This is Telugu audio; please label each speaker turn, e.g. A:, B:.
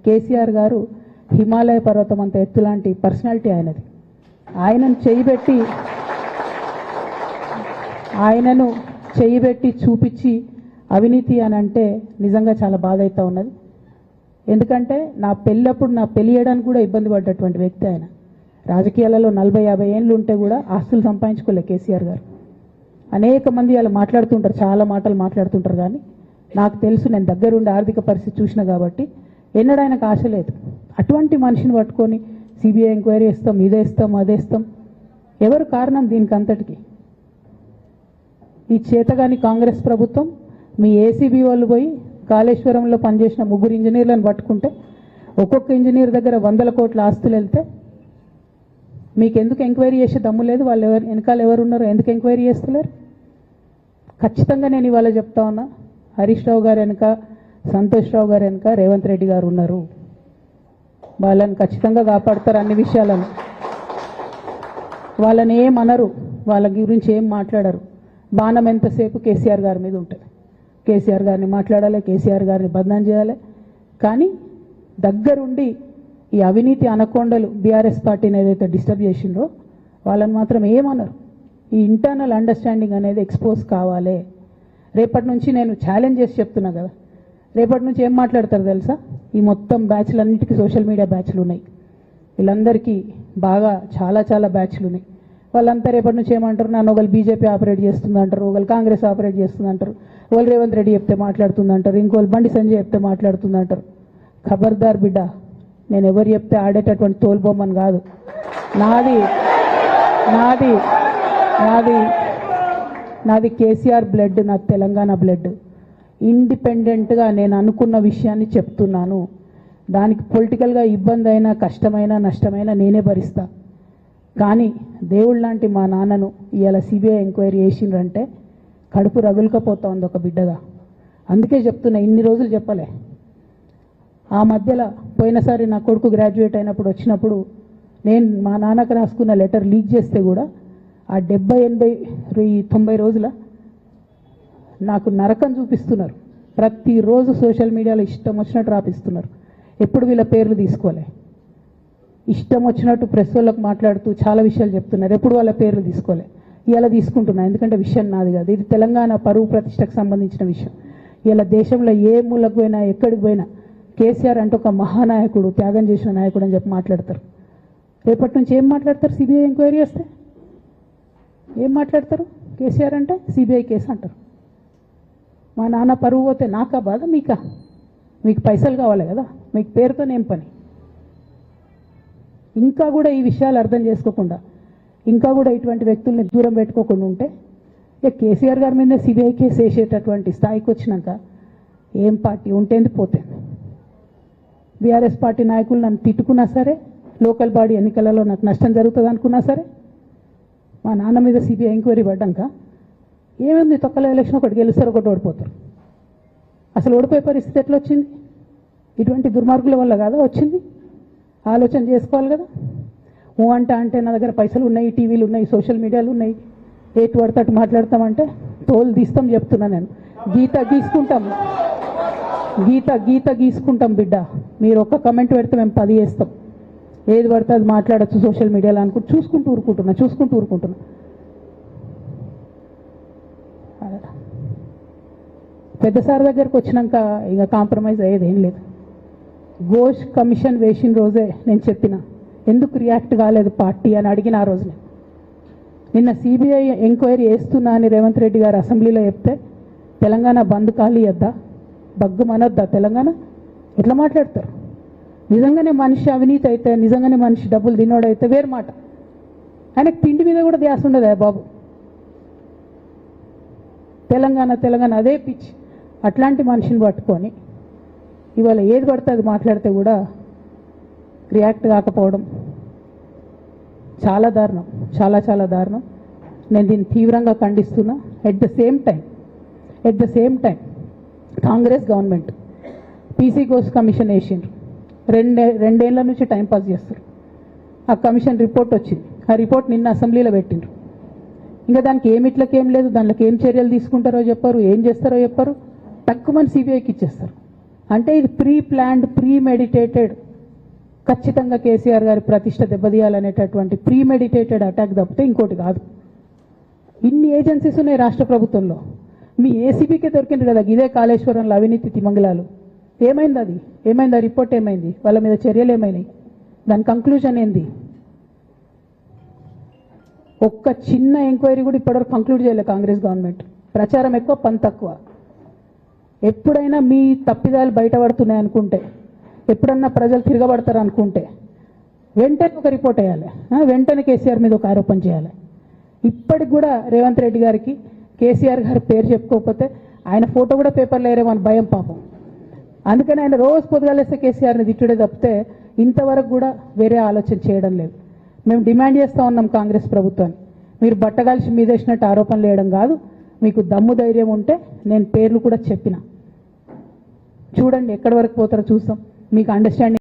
A: కేసీఆర్ గారు హిమాలయ పర్వతం అంత ఎత్తు లాంటి పర్సనాలిటీ ఆయనది. ఆయనను చేయబెట్టి చూపించి అవినీతి అని అంటే నిజంగా చాలా బాధ అవుతా ఉన్నది. ఎందుకంటే నా పెళ్ళప్పుడు నా పెళ్లి చేయడానికి కూడా ఇబ్బంది పడ్డటువంటి వ్యక్తి ఆయన. రాజకీయాలలో 40-50 ఏళ్ళు ఉంటే కూడా ఆస్తులు సంపాదించుకోలే కేసీఆర్ గారు. అనేక మంది అలా మాట్లాడుతుంటారు, చాలా మాటలు మాట్లాడుతుంటారు. కానీ నాకు తెలుసు, నేను దగ్గరుండి ఆర్థిక పరిస్థితి చూసిన కాబట్టి ఎన్నడూ ఆయనకు ఆశ లేదు. అటువంటి మనిషిని పట్టుకొని సిబిఐ ఎంక్వైరీ చేస్తాం, ఇదేస్తాం, అదేస్తాం. ఎవరు కారణం దీనికి అంతటికి? ఈ చేతగాని కాంగ్రెస్ ప్రభుత్వం మీ ఏసీబీ వాళ్ళు పోయి కాళేశ్వరంలో పనిచేసిన 3 ఇంజనీర్లను పట్టుకుంటే ఒక్కొక్క ఇంజనీర్ దగ్గర 100 కోట్ల ఆస్తులు వెళ్తే మీకు ఎందుకు ఎంక్వైరీ చేసే దమ్ము లేదు? వాళ్ళు వెనకాల ఎవరు ఉన్నారో ఎందుకు ఎంక్వైరీ చేస్తలేరు? ఖచ్చితంగా నేను ఇవాళ చెప్తా ఉన్నా, హరీష్ రావు గారు వెనుక, సంతోష్ రావు గారు వెనుక రేవంత్ రెడ్డి గారు ఉన్నారు. వాళ్ళని ఖచ్చితంగా కాపాడతారు అన్ని విషయాలను. వాళ్ళని ఏమనరు, వాళ్ళ గురించి ఏం మాట్లాడరు. బాణం ఎంతసేపు కేసీఆర్ గారి మీద ఉంటుంది. కేసీఆర్ గారిని మాట్లాడాలి, కేసీఆర్ గారిని బదనాం చేయాలి. కానీ దగ్గరుండి ఈ అవినీతి అనకొండలు బీఆర్ఎస్ పార్టీని ఏదైతే డిస్టర్బ్ చేసిండ్రో వాళ్ళని మాత్రం ఏమనరు. ఈ ఇంటర్నల్ అండర్స్టాండింగ్ అనేది ఎక్స్పోజ్ కావాలి. రేపటి నుంచి నేను ఛాలెంజ్ చేసి చెప్తున్నా కదా, రేపటి నుంచి ఏం మాట్లాడతారు తెలుసా? ఈ మొత్తం బ్యాచ్లన్నిటికీ సోషల్ మీడియా బ్యాచ్లు ఉన్నాయి. వీళ్ళందరికీ బాగా చాలా చాలా బ్యాచ్లు ఉన్నాయి. వాళ్ళంతా రేపటి నుంచి ఏమంటారు? నన్ను ఒకళ్ళు బీజేపీ ఆపరేట్ చేస్తుందంటారు, ఒకళ్ళు కాంగ్రెస్ ఆపరేట్ చేస్తుందంటారు, ఒకళ్ళు రేవంత్ రెడ్డి చెప్తే మాట్లాడుతుందంటారు, ఇంకోళ్ళు బండి సంజయ్ చెప్తే మాట్లాడుతుందంటారు. ఖబర్దార్ బిడ్డ, నేను ఎవరు చెప్తే ఆడేటటువంటి తోలుబొమ్మని కాదు. నాది నాది నాది నాది కేసీఆర్ బ్లడ్, నాకు తెలంగాణ బ్లడ్. ఇండిపెండెంట్గా నేను అనుకున్న విషయాన్ని చెప్తున్నాను. దానికి పొలిటికల్గా ఇబ్బంది అయినా, కష్టమైనా, నష్టమైనా నేనే భరిస్తా. కానీ దేవుళ్ళ లాంటి మా నాన్నను ఇవాళ సిబిఐ ఎంక్వైరీ చేసిండ్రంటే కడుపు రగులుకపోతా ఉంది ఒక బిడ్డగా. అందుకే చెప్తున్నా, ఇన్ని రోజులు చెప్పలే. ఆ మధ్యలో పోయినసారి నా కొడుకు గ్రాడ్యుయేట్ అయినప్పుడు వచ్చినప్పుడు నేను మా నాన్నకు రాసుకున్న లెటర్ లీక్ చేస్తే కూడా ఆ 70, 80, 90 రోజుల నాకు నరకం చూపిస్తున్నారు. ప్రతిరోజు సోషల్ మీడియాలో ఇష్టం వచ్చినట్టు రాపిస్తున్నారు. ఎప్పుడు వీళ్ళ పేర్లు తీసుకోలే, ఇష్టం వచ్చినట్టు ప్రెస్ వాళ్ళకు మాట్లాడుతూ చాలా విషయాలు చెప్తున్నారు. ఎప్పుడు వాళ్ళ పేర్లు తీసుకోలే. ఇలా తీసుకుంటున్నా, ఎందుకంటే విషయం నాది కాదు. ఇది తెలంగాణ పరువు ప్రతిష్టకు సంబంధించిన విషయం. ఇలా దేశంలో ఏ మూలకు పోయినా, ఎక్కడికి పోయినా కేసీఆర్ అంటే ఒక మహానాయకుడు, త్యాగం చేసిన నాయకుడు అని చెప్పి మాట్లాడతారు. రేపటి నుంచి ఏం మాట్లాడతారు? సిబిఐ ఎంక్వైరీ చేస్తే ఏం మాట్లాడతారు? కేసీఆర్ అంటే సిబిఐ కేసు అంటారు. మా నాన్న పరువు పోతే నాకా బాధ, మీకా? మీకు పైసలు కావాలి కదా, మీకు పేరుతోనేం పని? ఇంకా కూడా ఈ విషయాలు అర్థం చేసుకోకుండా, ఇంకా కూడా ఇటువంటి వ్యక్తుల్ని దూరం పెట్టుకోకుండా ఉంటే ఇక కేసీఆర్ గారి మీద సిబిఐ కేసు వేసేటటువంటి స్థాయికి వచ్చినాక ఏం పార్టీ ఉంటేంది పోతేంది. బీఆర్ఎస్ పార్టీ నాయకులు నన్ను తిట్టుకున్నా సరే, లోకల్ బాడీ ఎన్నికలలో నాకు నష్టం జరుగుతుంది అనుకున్నా సరే, మా నాన్న మీద సిబిఐ ఎంక్వైరీ పడ్డాక ఏముంది, తొక్కల ఎలక్షన్ ఒకటి గెలుస్తారు, ఒకటి ఓడిపోతారు. అసలు ఓడిపోయే పరిస్థితి ఎట్లా వచ్చింది? ఇటువంటి దుర్మార్గుల వల్ల కాదా వచ్చింది? ఆలోచన చేసుకోవాలి కదా. అంటే నా దగ్గర పైసలు ఉన్నాయి, టీవీలు ఉన్నాయి, సోషల్ మీడియాలు ఉన్నాయి, ఏటు పడితే అటు మాట్లాడతామంటే తోలు తీస్తాం చెప్తున్నా నేను. గీత గీసుకుంటాం బిడ్డ. మీరు ఒక్క కమెంట్ పెడితే మేము 10 చేస్తాం. ఏది పడితే అది మాట్లాడచ్చు సోషల్ మీడియాలో అనుకుంటూ చూసుకుంటూ ఊరుకుంటున్నా. పెద్ద సార్ దగ్గరకు వచ్చినాక ఇక కాంప్రమైజ్ అయ్యేది ఏం లేదు. ఘోష్ కమిషన్ వేసిన రోజే నేను చెప్పిన, ఎందుకు రియాక్ట్ కాలేదు పార్టీ అని అడిగిన ఆ రోజునే. నిన్న సిబిఐ ఎంక్వైరీ చేస్తున్నా అని రేవంత్ రెడ్డి గారు అసెంబ్లీలో చెప్తే తెలంగాణ బంద్ ఖాళీ వద్దా, బగ్గుమనొద్దా తెలంగాణ? ఎట్లా మాట్లాడతారు? నిజంగానే మనిషి అవినీతి అయితే, నిజంగానే మనిషి డబ్బులు తినోడైతే వేరు మాట. ఆయనకు తిండి మీద కూడా ధ్యాస ఉండదా బాబు? తెలంగాణ అదే పిచ్చి. అట్లాంటి మనిషిని పట్టుకొని ఇవాళ ఏది పడితే అది మాట్లాడితే కూడా రియాక్ట్ కాకపోవడం చాలా దారుణం, చాలా దారుణం. నేను దీన్ని తీవ్రంగా ఖండిస్తున్నా. At the same time Congress government PC Ghosh commission వేసిండ్రు. రెండేళ్ల నుంచి టైంపాస్ చేస్తారు. ఆ కమిషన్ రిపోర్ట్ వచ్చింది. ఆ రిపోర్ట్ నిన్న అసెంబ్లీలో పెట్టిండ్రు. ఇంకా దానికి ఏమిట్లకేం లేదు, దాంట్లోకి ఏం చర్యలు తీసుకుంటారో చెప్పారు, ఏం చేస్తారో చెప్పారు. తక్కువ మంది సిబిఐకి ఇచ్చేస్తారు. అంటే ఇది ప్రీ ప్లాన్డ్ ప్రీ మెడిటేటెడ్, ఖచ్చితంగా కేసీఆర్ గారి ప్రతిష్ట దెబ్బతీయాలనేటటువంటి ప్రీ మెడిటేటెడ్ అటాక్ తప్పితే ఇంకోటి కాదు. ఇన్ని ఏజెన్సీస్ ఉన్నాయి రాష్ట్ర ప్రభుత్వంలో. మీ ఏసీబీకే దొరికింది కదా ఇదే కాళేశ్వరంలో అవినీతి తిమంగళాలు. ఏమైంది అది? ఏమైంది ఆ రిపోర్ట్? ఏమైంది? వాళ్ళ మీద చర్యలు ఏమైనాయి? దాని కంక్లూజన్ ఏంది? ఒక్క చిన్న ఎంక్వైరీ కూడా ఇప్పటివరకు కంక్లూడ్ చేయలేదు కాంగ్రెస్ గవర్నమెంట్. ప్రచారం ఎక్కువ, పని తక్కువ. ఎప్పుడైనా మీ తప్పిదాలు బయటపడుతున్నాయి అనుకుంటే, ఎప్పుడన్నా ప్రజలు తిరగబడతారు అనుకుంటే వెంటనే ఒక రిపోర్ట్ వేయాలి, వెంటనే కేసీఆర్ మీద ఒక ఆరోపణ చేయాలి. ఇప్పటికి కూడా రేవంత్ రెడ్డి గారికి కేసీఆర్ గారి పేరు చెప్పుకోకపోతే ఆయన ఫోటో కూడా పేపర్లో వేరేమని భయం పాపం. అందుకని ఆయన రోజు పొద్దుగాలేస్తే కేసీఆర్ని తిట్టుడే తప్పితే ఇంతవరకు కూడా వేరే ఆలోచన చేయడం లేదు. మేము డిమాండ్ చేస్తూ ఉన్నాం కాంగ్రెస్ ప్రభుత్వాన్ని, మీరు బట్టగాల్చి మీదేసినట్టు ఆరోపణలు వేయడం కాదు, మీకు దమ్ము ధైర్యం ఉంటే నేను పేర్లు కూడా చెప్పిన, చూడండి ఎక్కడి వరకు పోతారో చూస్తాం. మీకు అండర్స్టాండింగ్